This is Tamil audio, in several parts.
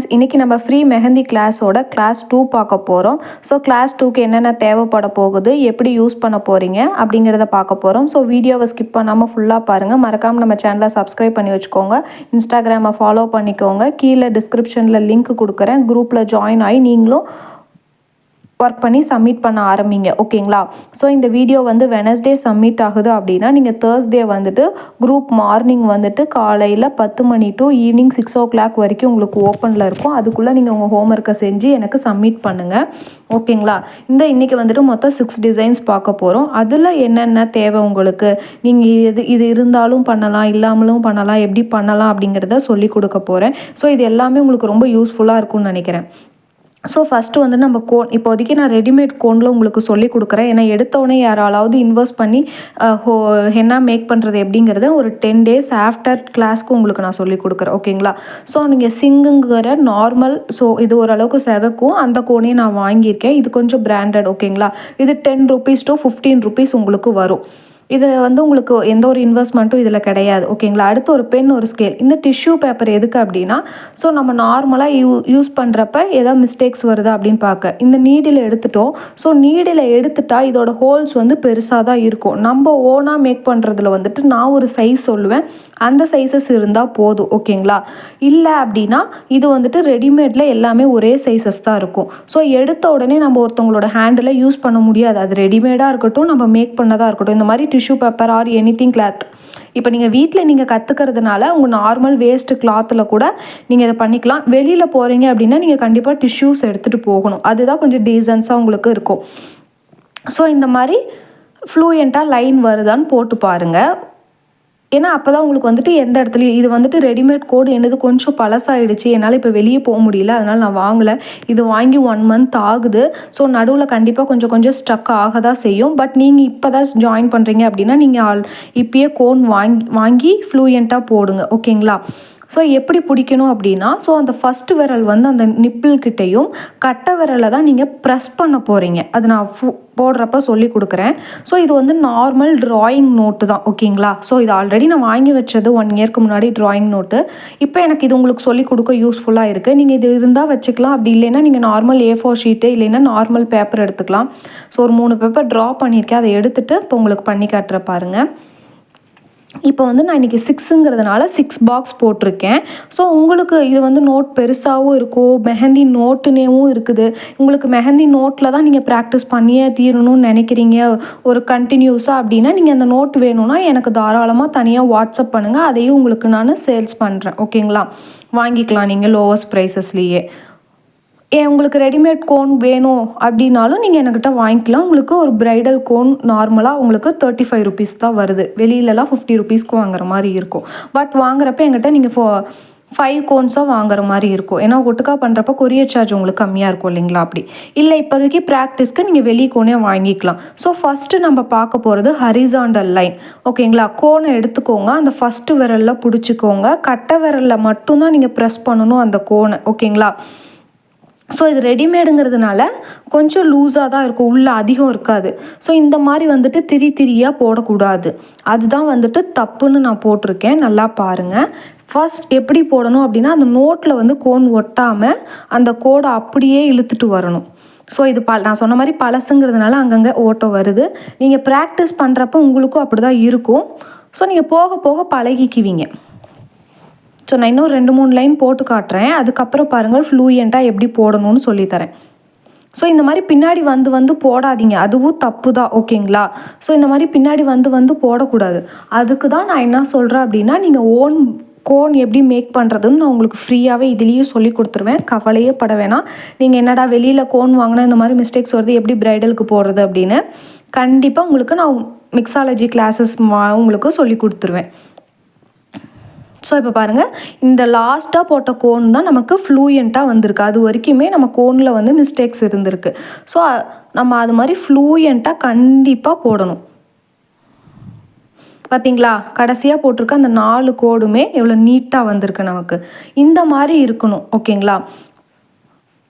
ஃப்ரெண்ட்ஸ், இன்றைக்கி நம்ம ஃப்ரீ மெஹந்தி கிளாஸோட கிளாஸ் 2 பார்க்க போகிறோம். ஸோ கிளாஸ் 2க்கு என்னென்ன தேவைப்பட போகுது, எப்படி யூஸ் பண்ண போகிறீங்க அப்படிங்கிறத பார்க்க போகிறோம். ஸோ வீடியோவை ஸ்கிப் பண்ணாமல் ஃபுல்லாக பாருங்கள். மறக்காமல் நம்ம சேனலை சப்ஸ்கிரைப் பண்ணி வச்சுக்கோங்க. இன்ஸ்டாகிராமை ஃபாலோ பண்ணிக்கோங்க. கீழே டிஸ்கிரிப்ஷனில் லிங்க் கொடுக்குறேன். குரூப்பில் ஜாயின் ஆகி நீங்களும் ஒர்க் பண்ணி சப்மிட் பண்ண ஆரம்பிங்க. ஓகேங்களா? ஸோ இந்த வீடியோ வந்து வெனஸ்டே சப்மிட் ஆகுது அப்படின்னா நீங்கள் தேர்ஸ்டே வந்துட்டு குரூப் மார்னிங் வந்துட்டு காலையில் 10 மணி டு ஈவினிங் 6 o'clock வரைக்கும் உங்களுக்கு ஓப்பனில் இருக்கும். அதுக்குள்ளே நீங்கள் உங்கள் ஹோம்ஒர்க்கை செஞ்சு எனக்கு சப்மிட் பண்ணுங்கள். ஓகேங்களா? இன்றைக்கி வந்துட்டு மொத்தம் 6 டிசைன்ஸ் பார்க்க போகிறோம். அதில் என்னென்ன தேவை உங்களுக்கு, நீங்கள் இது இருந்தாலும் பண்ணலாம், இல்லாமலும் பண்ணலாம், எப்படி பண்ணலாம் அப்படிங்கிறத சொல்லி கொடுக்க போகிறேன். ஸோ இது எல்லாமே உங்களுக்கு ரொம்ப யூஸ்ஃபுல்லாக இருக்கும்னு நினைக்கிறேன். ஸோ ஃபஸ்ட்டு வந்து நம்ம கோன், இப்போதைக்கு நான் ரெடிமேட் கோனில் உங்களுக்கு சொல்லி கொடுக்குறேன். ஏன்னா எடுத்தோடனே யாராவது இன்வெஸ்ட் பண்ணி ஹென்னா மேக் பண்ணுறது எப்படிங்கிறத ஒரு 10 days ஆஃப்டர் கிளாஸ்க்கு உங்களுக்கு நான் சொல்லி கொடுக்குறேன். ஓகேங்களா? ஸோ நீங்கள் சிங்குங்கிற நார்மல், ஸோ இது ஓரளவுக்கு செகக்கும் அந்த கோனையும் நான் வாங்கியிருக்கேன். இது கொஞ்சம் பிராண்டட். ஓகேங்களா? இது 10 rupees to 15 rupees உங்களுக்கு வரும். இதில் வந்து உங்களுக்கு எந்த ஒரு இன்வெஸ்ட்மெண்ட்டும் இதில் கிடையாது. ஓகேங்களா? அடுத்து ஒரு பென், ஒரு ஸ்கேல். இந்த டிஷ்யூ பேப்பர் எதுக்கு அப்படின்னா, ஸோ நம்ம நார்மலாக யூஸ் பண்ணுறப்ப ஏதாவது மிஸ்டேக்ஸ் வருதா அப்படின்னு பார்க்க இந்த நீடில் எடுத்துட்டோம். ஸோ நீடில் எடுத்துட்டா இதோட ஹோல்ஸ் வந்து பெருசாக தான் இருக்கும். நம்ம ஓனாக மேக் பண்ணுறதுல வந்துட்டு நான் ஒரு சைஸ் சொல்லுவேன், அந்த சைஸஸ் இருந்தால் போதும். ஓகேங்களா? இல்லை அப்படின்னா இது வந்துட்டு ரெடிமேடில் எல்லாமே ஒரே சைஸஸ் தான் இருக்கும். ஸோ எடுத்த உடனே நம்ம ஒருத்தவங்களோட ஹேண்டில் யூஸ் பண்ண முடியாது. அது ரெடிமேடாக இருக்கட்டும், நம்ம மேக் பண்ணதாக இருக்கட்டும், இந்த மாதிரி tissue paper or anything cloth. இப்போ நீங்கள் வீட்டில் நீங்கள் கற்றுக்கிறதுனால உங்கள் நார்மல் வேஸ்ட்டு கிளாத்தில் கூட நீங்கள் இதை பண்ணிக்கலாம். வெளியில் போகிறீங்க அப்படின்னா நீங்கள் கண்டிப்பாக டிஷ்யூஸ் எடுத்துகிட்டு போகணும். அதுதான் கொஞ்சம் டீசன்ஸாக உங்களுக்கு இருக்கும். ஸோ இந்த மாதிரி ஃப்ளூயண்ட்டாக லைன் வருதான்னு போட்டு பாருங்கள். ஏன்னா அப்போ தான் உங்களுக்கு வந்துட்டு எந்த இடத்துலையும், இது வந்துட்டு ரெடிமேட் கோடு என்னது கொஞ்சம் பழசாயிடுச்சு, என்னால் இப்போ வெளியே போக முடியல, அதனால் நான் வாங்கலை. இது வாங்கி 1 month ஆகுது. ஸோ நடுவில் கண்டிப்பாக கொஞ்சம் ஸ்டக் ஆக தான் செய்யும். பட் நீங்கள் இப்போ தான் ஜாயின் பண்ணுறீங்க அப்படின்னா நீங்கள் இப்பயே கோன் வாங்கி ஃப்ளூயண்ட்டாக போடுங்க. ஓகேங்களா? ஸோ எப்படி பிடிக்கணும் அப்படின்னா, ஸோ அந்த ஃபஸ்ட்டு விரல் வந்து அந்த நிப்பிள்கிட்டையும் கட்டை விரலை தான் நீங்கள் ப்ரெஸ் பண்ண போகிறீங்க. அது நான் போடுறப்ப சொல்லி கொடுக்குறேன். ஸோ இது வந்து நார்மல் ட்ராயிங் நோட்டு தான். ஓகேங்களா? ஸோ இது ஆல்ரெடி நான் வாங்கி வச்சது 1 yearக்கு முன்னாடி ட்ராயிங் நோட்டு. இப்போ எனக்கு இது உங்களுக்கு சொல்லி கொடுக்க யூஸ்ஃபுல்லாக இருக்குது. நீங்கள் இது இருந்தால் வச்சுக்கலாம். அப்படி இல்லைன்னா நீங்கள் நார்மல் A4 ஷீட்டு இல்லைன்னா நார்மல் பேப்பர் எடுத்துக்கலாம். ஸோ ஒரு 3 பேப்பர் ட்ரா பண்ணியிருக்கேன். அதை எடுத்துகிட்டு இப்போ உங்களுக்கு பண்ணி காட்டுற பாருங்கள். இப்போ வந்து நான் இன்றைக்கி 6ங்கிறதுனால 6 பாக்ஸ் போட்டிருக்கேன். ஸோ உங்களுக்கு இது வந்து நோட் பெருசாகவும் இருக்கும், மெஹந்தி நோட்டுனேவும் இருக்குது. உங்களுக்கு மெஹந்தி நோட்டில் தான் நீங்கள் ப்ராக்டிஸ் பண்ணியே தீரணும்னு நினைக்கிறீங்க ஒரு கண்டினியூஸாக அப்படின்னா, நீங்கள் அந்த நோட் வேணும்னா எனக்கு தாராளமாக தனியாக வாட்ஸ்அப் பண்ணுங்கள். அதையும் உங்களுக்கு நான் சேல்ஸ் பண்ணுறேன். ஓகேங்களா? வாங்கிக்கலாம் நீங்கள் லோவஸ்ட் ப்ரைஸஸ்லேயே. உங்களுக்கு ரெடிமேட் கோன் வேணும் அப்படின்னாலும் நீங்கள் என்கிட்ட வாங்கிக்கலாம். உங்களுக்கு ஒரு ப்ரைடல் கோன் நார்மலாக உங்களுக்கு 35 rupees தான் வருது. வெளியிலலாம் 50 rupeesக்கு வாங்குற மாதிரி இருக்கும். பட் வாங்குறப்ப என்கிட்ட நீங்கள் 5 கோன்ஸாக வாங்குற மாதிரி இருக்கும். ஏன்னா ஒட்டுக்கா பண்ணுறப்ப கொரியர் சார்ஜ் உங்களுக்கு கம்மியாக இருக்கும் இல்லைங்களா? அப்படி இல்லை, இப்போதைக்கு ப்ராக்டிஸ்க்கு நீங்கள் வெளி கோனே வாங்கிக்கலாம். ஸோ ஃபஸ்ட்டு நம்ம பார்க்க போகிறது ஹரிசாண்டல் லைன். ஓகேங்களா? கோனை எடுத்துக்கோங்க, அந்த ஃபஸ்ட்டு விரலில் பிடிச்சிக்கோங்க. கட்டை விரலில் மட்டும்தான் நீங்கள் ப்ரெஸ் பண்ணணும் அந்த கோனை. ஓகேங்களா? ஸோ இது ரெடிமேடுங்கிறதுனால கொஞ்சம் லூஸாக தான் இருக்கும், உள்ளே அதிகம் இருக்காது. ஸோ இந்த மாதிரி வந்துட்டு திரியாக போடக்கூடாது. அதுதான் வந்துட்டு தப்புன்னு நான் போட்டிருக்கேன். நல்லா பாருங்கள். ஃபர்ஸ்ட் எப்படி போடணும் அப்படின்னா, அந்த நோட்டில் வந்து கோன் ஒட்டாமல் அந்த கோடை அப்படியே இழுத்துட்டு வரணும். ஸோ இது நான் சொன்ன மாதிரி பழசுங்கிறதுனால அங்கங்கே ஓட்டம் வருது. நீங்கள் ப்ராக்டிஸ் பண்ணுறப்ப உங்களுக்கும் அப்படி தான் இருக்கும். ஸோ நீங்கள் போக போக பழகிக்குவீங்க. ஸோ நான் இன்னும் 2-3 லைன் போட்டு காட்டுறேன். அதுக்கப்புறம் பாருங்கள் ஃப்ளூயண்ட்டாக எப்படி போடணும்னு சொல்லித்தரேன். ஸோ இந்த மாதிரி பின்னாடி வந்து போடாதீங்க, அதுவும் தப்பு தான். ஓகேங்களா? ஸோ இந்த மாதிரி பின்னாடி வந்து போடக்கூடாது. அதுக்கு தான் நான் என்ன சொல்கிறேன் அப்படின்னா, நீங்கள் ஓன் கோன் எப்படி மேக் பண்ணுறதுன்னு நான் உங்களுக்கு ஃப்ரீயாகவே இதுலேயும் சொல்லி கொடுத்துருவேன். கவலையே பட வேணாம். நீங்கள் என்னடா வெளியில் கோன் வாங்கினா இந்த மாதிரி மிஸ்டேக்ஸ் வருது, எப்படி ப்ரைடலுக்கு போடுறது அப்படின்னு கண்டிப்பாக உங்களுக்கு நான் மிக்ஸாலஜி கிளாஸஸ் உங்களுக்கு சொல்லி கொடுத்துருவேன். ஸோ இப்போ பாருங்கள், இந்த லாஸ்ட்டாக போட்ட கோன் தான் நமக்கு ஃப்ளூயண்ட்டாக வந்திருக்கு. அது வரைக்குமே நம்ம கோனில் வந்து மிஸ்டேக்ஸ் இருந்திருக்கு. ஸோ நம்ம அது மாதிரி ஃப்ளூயண்ட்டாக கண்டிப்பாக போடணும். பார்த்தீங்களா? கடைசியாக போட்டிருக்க அந்த 4 கோடுமே எவ்வளோ நீட்டாக வந்திருக்கு நமக்கு. இந்த மாதிரி இருக்கணும். ஓகேங்களா?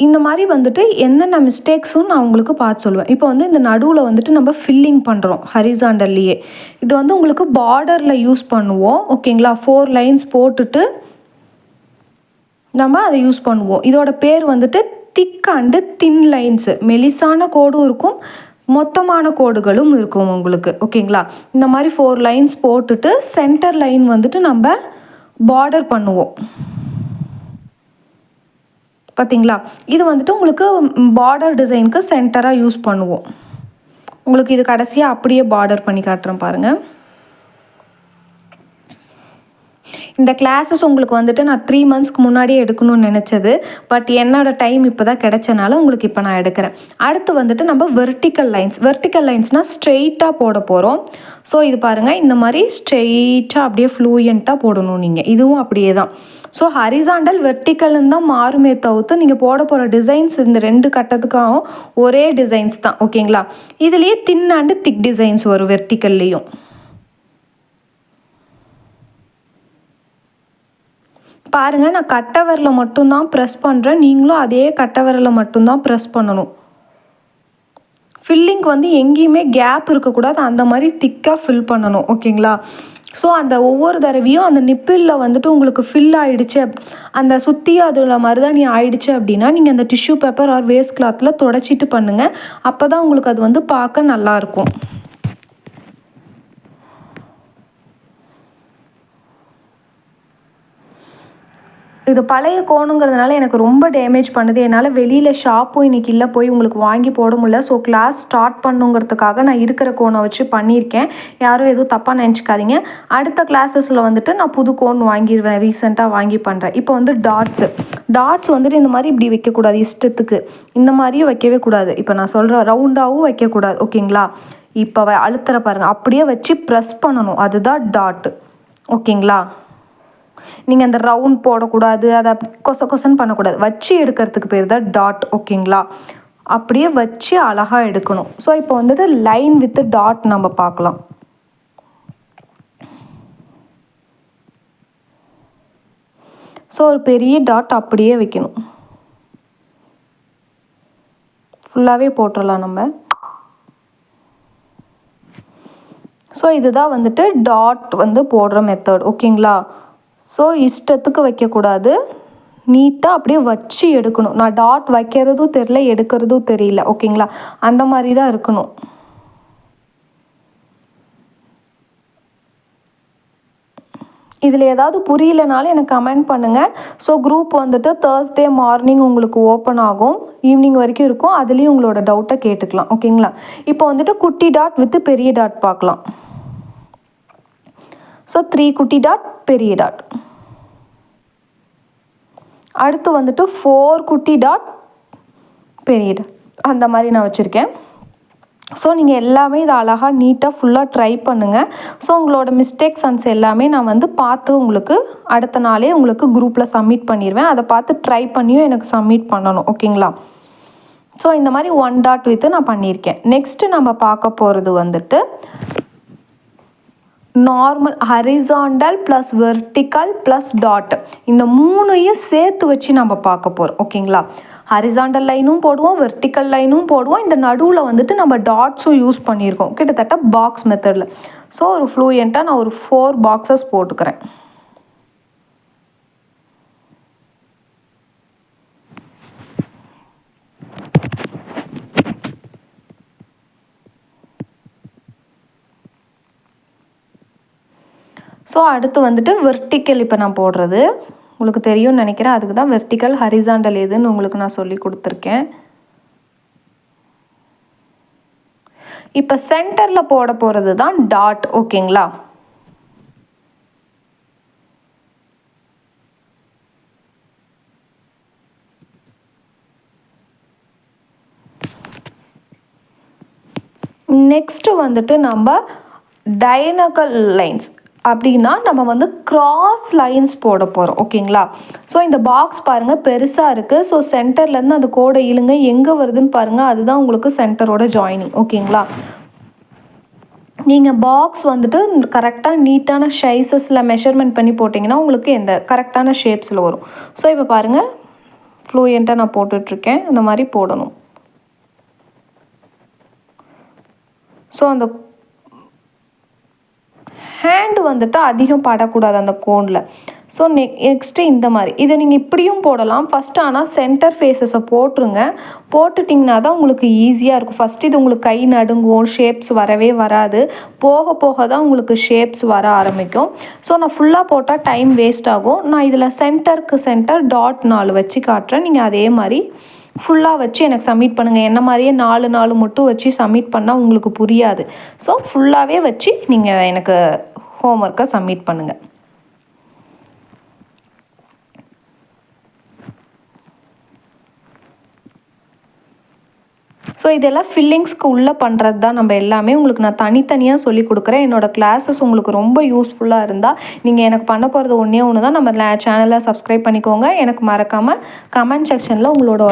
இந்த மாதிரி வந்துட்டு என்னென்ன மிஸ்டேக்ஸும் நான் உங்களுக்கு பார்த்து சொல்லுவேன். இப்போ வந்து இந்த நடுவில் வந்துட்டு நம்ம ஃபில்லிங் பண்ணுறோம் ஹரிசாண்டல்லையே. இது வந்து உங்களுக்கு பார்டரில் யூஸ் பண்ணுவோம். ஓகேங்களா? 4 லைன்ஸ் போட்டுட்டு நம்ம அதை யூஸ் பண்ணுவோம். இதோட பேர் வந்துட்டு திக் அண்டு தின் லைன்ஸு. மெலிசான கோடும் இருக்கும், மொத்தமான கோடுகளும் இருக்கும் உங்களுக்கு. ஓகேங்களா? இந்த மாதிரி 4 லைன்ஸ் போட்டுட்டு சென்டர் லைன் வந்துட்டு நம்ம பார்டர் பண்ணுவோம். பார்த்தீங்களா? இது வந்துட்டு உங்களுக்கு பார்டர் டிசைனுக்கு சென்டராக யூஸ் பண்ணுவோம். உங்களுக்கு இது கடைசியாக அப்படியே பார்டர் பண்ணி காட்டுறேன் பாருங்கள். இந்த கிளாஸஸ் உங்களுக்கு வந்துட்டு நான் 3 மந்த்ஸ்க்கு முன்னாடியே எடுக்கணும்னு நினச்சது. பட் என்னோடய டைம் இப்போ தான் கிடைச்சனால உங்களுக்கு இப்போ நான் எடுக்கிறேன். அடுத்து வந்துட்டு நம்ம வெர்டிக்கல் லைன்ஸ்னால் ஸ்ட்ரெயிட்டாக போட போகிறோம். ஸோ இது பாருங்கள், இந்த மாதிரி ஸ்ட்ரெயிட்டாக அப்படியே ஃப்ளூயண்ட்டாக போடணும் நீங்கள். இதுவும் அப்படியே தான். ஸோ ஹரிசாண்டல் வெர்டிக்கல்னு தான் மாறுமே தவிர்த்து நீங்கள் போட போகிற டிசைன்ஸ் இந்த 2 கட்டத்துக்காகவும் ஒரே டிசைன்ஸ் தான். ஓகேங்களா? இதுலேயே தின் அண்டு திக் டிசைன்ஸ் வரும் வெர்டிக்கல்லையும். பாருங்கள், நான் கட்டை விரலை மட்டும்தான் ப்ரெஸ் பண்ணுறேன். நீங்களும் அதே கட்டை விரலை மட்டும்தான் ப்ரெஸ் பண்ணணும். ஃபில்லிங்க்கு வந்து எங்கேயுமே கேப் இருக்கக்கூடாது, அந்த மாதிரி திக்காக ஃபில் பண்ணணும். ஓகேங்களா? ஸோ அந்த ஒவ்வொரு தடவையும் அந்த நிப்பிளில் வந்துட்டு உங்களுக்கு ஃபில் ஆகிடுச்சு, அந்த சுற்றி அதில் மருதாணி ஆயிடுச்சு அப்படின்னா நீங்கள் அந்த டிஷ்யூ பேப்பர் ஆர் வேஸ்ட் கிளாத்தில் தொடச்சிட்டு பண்ணுங்கள். அப்போ தான் உங்களுக்கு அது வந்து பார்க்க நல்லாயிருக்கும். இது பழைய கோணுங்கிறதுனால எனக்கு ரொம்ப டேமேஜ் பண்ணுது. என்னால் வெளியில் ஷாப்பும் இன்றைக்கி இல்லை, போய் உங்களுக்கு வாங்கி போட முடியல. ஸோ கிளாஸ் ஸ்டார்ட் பண்ணுங்கிறதுக்காக நான் இருக்கிற கோனை வச்சு பண்ணியிருக்கேன். யாரும் எதுவும் தப்பாக நினச்சிக்காதீங்க. அடுத்த கிளாஸஸில் வந்துட்டு நான் புது கோன் வாங்கிடுவேன். ரீசெண்டாக வாங்கி பண்ணுறேன். இப்போ வந்து டாட்ஸ் வந்துட்டு இந்த மாதிரி இப்படி வைக்கக்கூடாது, இஷ்டத்துக்கு இந்த மாதிரியும் வைக்கவே கூடாது. இப்போ நான் சொல்கிறேன், ரவுண்டாகவும் வைக்கக்கூடாது. ஓகேங்களா? இப்போ அழுத்துற பாருங்கள், அப்படியே வச்சு ப்ரெஸ் பண்ணணும். அதுதான் டாட்டு. ஓகேங்களா? நீங்கள் அந்த ரவுண்ட் போடக்கூடாது, அதை கொசன்னு பண்ணக்கூடாது. வச்சு எடுக்கிறதுக்கு பேர் தான் டாட். ஓகேங்களா? அப்படியே வச்சு அழகாக எடுக்கணும். ஸோ இப்போ வந்துட்டு லைன் வித் டாட் நம்ம பார்க்கலாம். ஸோ ஒரு பெரிய டாட் அப்படியே வைக்கணும். ஃபுல்லாகவே போட்டுடலாம் நம்ம. ஸோ இதுதான் வந்துட்டு டாட் வந்து போடுற மெத்தட். ஓகேங்களா? ஸோ இஷ்டத்துக்கு வைக்கக்கூடாது, நீட்டாக அப்படியே வச்சு எடுக்கணும். நான் டாட் வைக்கிறதும் தெரியல, எடுக்கிறதும் தெரியல. ஓகேங்களா? அந்த மாதிரி தான் இருக்கணும். இதில் ஏதாவது புரியலனாலும் எனக்கு கமெண்ட் பண்ணுங்கள். ஸோ குரூப் வந்துட்டு Thursday மார்னிங் உங்களுக்கு ஓப்பன் ஆகும், ஈவினிங் வரைக்கும் இருக்கும். அதுலேயும் உங்களோட டவுட்டை கேட்டுக்கலாம். ஓகேங்களா? இப்போ வந்துட்டு குட்டி டாட் வித் பெரிய டாட் பார்க்கலாம். ஸோ 3 குட்டி டாட், பெரிய டாட். அடுத்து வந்துட்டு 4 குட்டி டாட், பெரிய டாட். அந்த மாதிரி நான் வச்சுருக்கேன். ஸோ நீங்கள் எல்லாமே இதை அழகாக நீட்டாக ஃபுல்லாக ட்ரை பண்ணுங்கள். ஸோ உங்களோட மிஸ்டேக்ஸ் எல்லாமே நான் வந்து பார்த்து உங்களுக்கு அடுத்த நாளே உங்களுக்கு குரூப்பில் சப்மிட் பண்ணிடுவேன். அதை பார்த்து ட்ரை பண்ணியும் எனக்கு சப்மிட் பண்ணணும். ஓகேங்களா? ஸோ இந்த மாதிரி 1 டாட் வித்து நான் பண்ணியிருக்கேன். நெக்ஸ்ட்டு நம்ம பார்க்க போகிறது வந்துட்டு normal horizontal plus vertical plus dot. இந்த 3ஐயும் சேர்த்து வச்சு நம்ம பார்க்க போகிறோம். ஓகேங்களா? ஹரிசாண்டல் லைனும் போடுவோம், வெர்டிக்கல் லைனும் போடுவோம். இந்த நடுவில் வந்துட்டு நம்ம டாட்ஸும் யூஸ் பண்ணியிருக்கோம், கிட்டத்தட்ட பாக்ஸ் மெத்தடில். ஸோ ஒரு ஃப்ளூயண்ட்டாக நான் ஒரு 4 பாக்ஸஸ் போட்டுக்கிறேன். ஸோ அடுத்து வந்துட்டு வெர்டிக்கல் இப்போ நான் போடுறது உங்களுக்கு தெரியும்னு நினைக்கிறேன். அதுக்கு தான் வெர்டிக்கல் ஹரிசாண்டல் எதுன்னு உங்களுக்கு நான் சொல்லி கொடுத்துருக்கேன். இப்போ சென்டரில் போட போகிறது தான் டாட். ஓகேங்களா? நெக்ஸ்ட்டு வந்துட்டு நம்ம டைனகல் லைன்ஸ் அப்படின்னா நம்ம வந்து கிராஸ் லைன்ஸ் போட போகிறோம். ஓகேங்களா? ஸோ இந்த பாக்ஸ் பாருங்கள் பெருசாக இருக்குது. ஸோ சென்டர்லேருந்து அந்த கோடை இழுங்க, எங்கே வருதுன்னு பாருங்கள். அதுதான் உங்களுக்கு சென்டரோட ஜாயினிங். ஓகேங்களா? நீங்கள் பாக்ஸ் வந்துட்டு கரெக்டாக நீட்டான சைஸஸில் மெஷர்மெண்ட் பண்ணி போட்டிங்கன்னா உங்களுக்கு எந்த கரெக்டான ஷேப்ஸில் வரும். ஸோ இப்போ பாருங்கள், ஃப்ளூயண்ட்டாக நான் போட்டுட்ருக்கேன். இந்த மாதிரி போடணும். ஸோ அந்த ஹேண்டு வந்துட்டு அதிகம் படக்கூடாது அந்த கோனில். ஸோ நெக்ஸ்ட்டு இந்த மாதிரி இதை நீங்கள் இப்படியும் போடலாம். ஃபஸ்ட்டு ஆனால் சென்டர் ஃபேஸஸை போட்டுருங்க. போட்டுட்டிங்கன்னா தான் உங்களுக்கு ஈஸியாக இருக்கும். ஃபஸ்ட்டு இது உங்களுக்கு கை நடுங்கும், ஷேப்ஸ் வரவே வராது. போக போக தான் உங்களுக்கு ஷேப்ஸ் வர ஆரம்பிக்கும். ஸோ நான் ஃபுல்லாக போட்டால் டைம் வேஸ்ட் ஆகும். நான் இதில் சென்டருக்கு சென்டர் டாட் 4 வச்சு காட்டுறேன். நீங்கள் அதே மாதிரி ஃபுல்லாக வச்சு எனக்கு சப்மிட் பண்ணுங்கள். என்ன மாதிரியே 4 மட்டும் வச்சு சப்மிட் பண்ணால் உங்களுக்கு புரியாது. ஸோ ஃபுல்லாகவே வச்சு நீங்கள் எனக்கு ஹோம்ஒர்க்கை சப்மிட் பண்ணுங்கள். ஸோ இதெல்லாம் ஃபில்லிங்ஸ்க்கு உள்ளே பண்ணுறது தான் நம்ம எல்லாமே. உங்களுக்கு நான் தனித்தனியாக சொல்லி கொடுக்குறேன். என்னோடய கிளாஸஸ் உங்களுக்கு ரொம்ப யூஸ்ஃபுல்லாக இருந்தால் நீங்கள் எனக்கு பண்ண போகிறது ஒன்று தான். நம்ம சேனலை சப்ஸ்கிரைப் பண்ணிக்கோங்க. எனக்கு மறக்காமல் கமெண்ட் செக்ஷனில் உங்களோட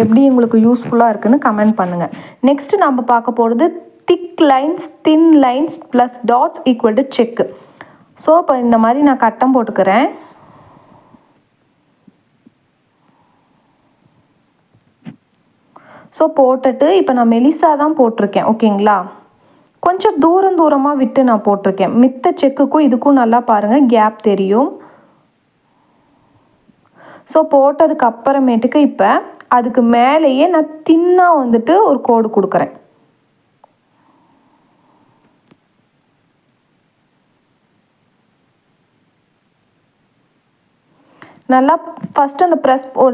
எப்படி உங்களுக்கு யூஸ்ஃபுல்லாக இருக்குதுன்னு கமெண்ட் பண்ணுங்கள். நெக்ஸ்ட்டு நம்ம பார்க்க போகிறது thick lines, thin lines plus dots equal to check. So இப்போ இந்த மாதிரி நான் கட்டம் போட்டுக்கிறேன். ஸோ போட்டுட்டு இப்போ நான் மெலிசா தான் போட்டிருக்கேன். ஓகேங்களா, கொஞ்சம் தூரமாக விட்டு நான் போட்டிருக்கேன். மித்த செக்குக்கும் இதுக்கும் நல்லா பாருங்கள் கேப் தெரியும். ஸோ போட்டதுக்கு அப்புறமேட்டுக்கு இப்போ அதுக்கு மேலேயே நான் தின்னாக வந்துட்டு ஒரு கோடு கொடுக்குறேன். நல்லா ஃபஸ்ட்டு அந்த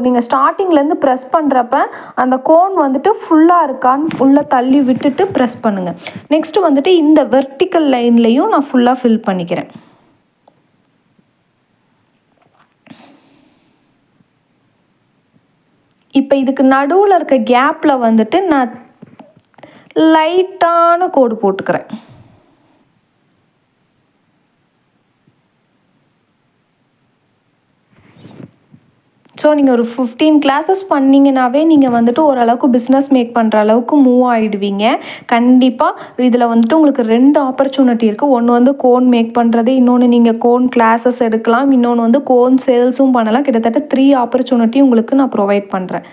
நீங்கள் ஸ்டார்டிங்லேருந்து ப்ரெஸ் பண்ணுறப்ப அந்த கோன் வந்துட்டு ஃபுல்லாக இருக்கான்னு உள்ளே தள்ளி விட்டுட்டு ப்ரெஸ் பண்ணுங்கள். நெக்ஸ்ட்டு வந்துட்டு இந்த வெர்டிக்கல் லைன்லேயும் நான் ஃபுல்லாக ஃபில் பண்ணிக்கிறேன். இப்போ இதுக்கு நடுவில் இருக்க கேப்பில் வந்துட்டு நான் லைட்டான கோடு போட்டுக்கிறேன். ஸோ நீங்கள் ஒரு 15 கிளாஸஸ் பண்ணிங்கனாவே நீங்கள் வந்துட்டு ஓரளவுக்கு பிஸ்னஸ் மேக் பண்ணுற அளவுக்கு மூவ் ஆகிடுவீங்க. கண்டிப்பாக இதில் வந்துட்டு உங்களுக்கு 2 ஆப்பர்ச்சுனிட்டி இருக்குது. ஒன்று வந்து கோன் மேக் பண்ணுறது, இன்னொன்று நீங்கள் கோன் கிளாஸஸ் எடுக்கலாம், இன்னொன்று வந்து கோன் சேல்ஸும் பண்ணலாம். கிட்டத்தட்ட 3 ஆப்பர்ச்சுனிட்டி உங்களுக்கு நான் ப்ரொவைட் பண்ணுறேன்.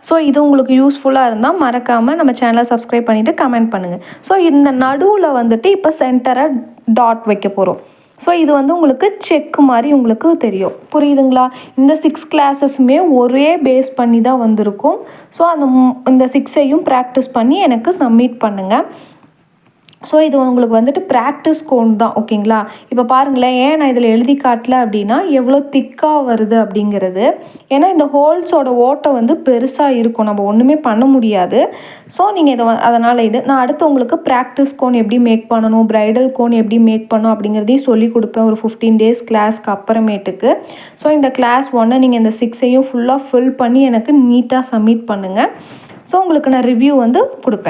ஸோ இது உங்களுக்கு யூஸ்ஃபுல்லாக இருந்தால் மறக்காமல் நம்ம சேனலை சப்ஸ்கிரைப் பண்ணிவிட்டு கமெண்ட் பண்ணுங்கள். ஸோ இந்த நடுவில் வந்துட்டு இப்போ சென்டரை டாட் வைக்க போகிறோம். ஸோ இது வந்து உங்களுக்கு செக்கு மாதிரி உங்களுக்கு தெரியும். புரியுதுங்களா? இந்த 6 கிளாஸஸுமே ஒரே பேஸ் பண்ணி தான் வந்திருக்கும். ஸோ இந்த 6ஐயும் ப்ராக்டிஸ் பண்ணி எனக்கு சப்மிட் பண்ணுங்கள். ஸோ இது உங்களுக்கு வந்துட்டு ப்ராக்டிஸ் கோன் தான். ஓகேங்களா, இப்போ பாருங்களேன், ஏன் நான் இதில் எழுதி காட்டல அப்படின்னா எவ்வளோ திக்காக வருது அப்படிங்கிறது. ஏன்னா இந்த ஹோல்ஸோட ஓட்டை வந்து பெருசாக இருக்கும், நம்ம ஒன்றுமே பண்ண முடியாது. ஸோ நீங்கள் இதை அதனால் நான் அடுத்து உங்களுக்கு ப்ராக்டிஸ் கோன் எப்படி மேக் பண்ணணும், ப்ரைடல் கோன் எப்படி மேக் பண்ணணும் அப்படிங்கிறதையும் சொல்லி கொடுப்பேன் ஒரு 15 டேஸ் கிளாஸ்க்கு அப்புறமேட்டுக்கு. ஸோ இந்த கிளாஸ் 1 நீங்கள் இந்த 6ஐயும் ஃபுல்லாக ஃபில் பண்ணி எனக்கு நீட்டாக சப்மிட் பண்ணுங்கள். ஸோ உங்களுக்கு நான் ரிவ்யூ வந்து கொடுப்பேன்.